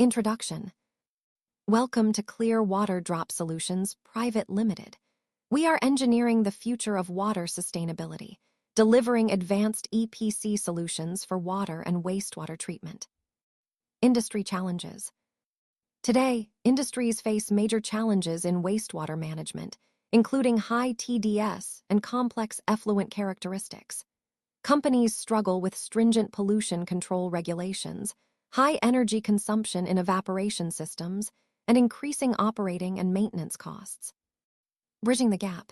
Introduction. Welcome to Clear Water Drop Solutions Pvt Ltd. We are engineering the future of water sustainability, delivering advanced EPC solutions for water and wastewater treatment. Industry challenges. Today, industries face major challenges in wastewater management, including high TDS and complex effluent characteristics. Companies struggle with stringent pollution control regulations, high energy consumption in evaporation systems, and increasing operating and maintenance costs. Bridging the gap.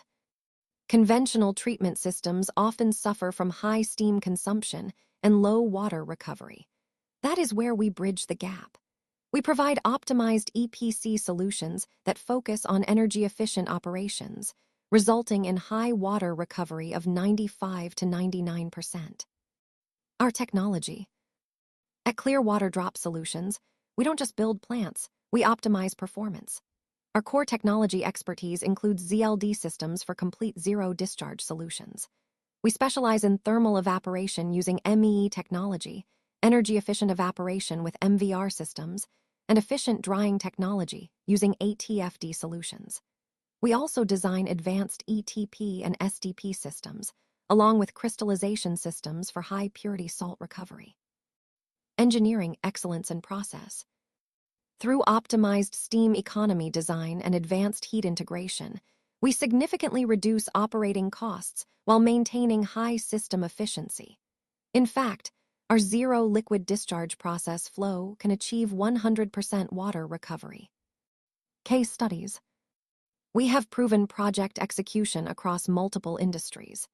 Conventional treatment systems often suffer from high steam consumption and low water recovery. That is where we bridge the gap. We provide optimized EPC solutions that focus on energy-efficient operations, resulting in high water recovery of 95 to 99%. Our technology. At Clear Water Drop Solutions, we don't just build plants, we optimize performance. Our core technology expertise includes ZLD systems for complete zero-discharge solutions. We specialize in thermal evaporation using MEE technology, energy-efficient evaporation with MVR systems, and efficient drying technology using ATFD solutions. We also design advanced ETP and SDP systems, along with crystallization systems for high-purity salt recovery. Engineering excellence and process. Through optimized steam economy design and advanced heat integration, we significantly reduce operating costs while maintaining high system efficiency. In fact, our zero liquid discharge process flow can achieve 100% water recovery. Case studies. We have proven project execution across multiple industries.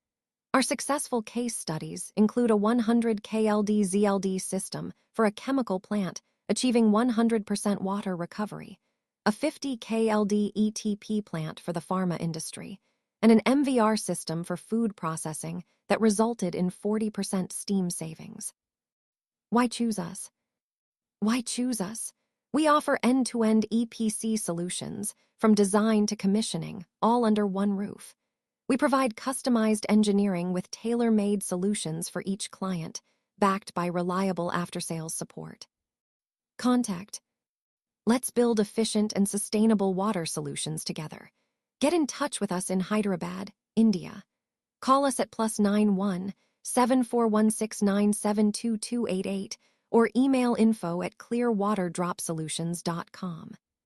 Our successful case studies include a 100 KLD ZLD system for a chemical plant achieving 100% water recovery, a 50 KLD ETP plant for the pharma industry, and an MVR system for food processing that resulted in 40% steam savings. Why choose us? Why choose us? We offer end-to-end EPC solutions, from design to commissioning, all under one roof. We provide customized engineering with tailor-made solutions for each client, backed by reliable after-sales support. Contact. Let's build efficient and sustainable water solutions together. Get in touch with us in Hyderabad, India. Call us at +91 7416972288 or email info@clearwaterdropsolutions.com.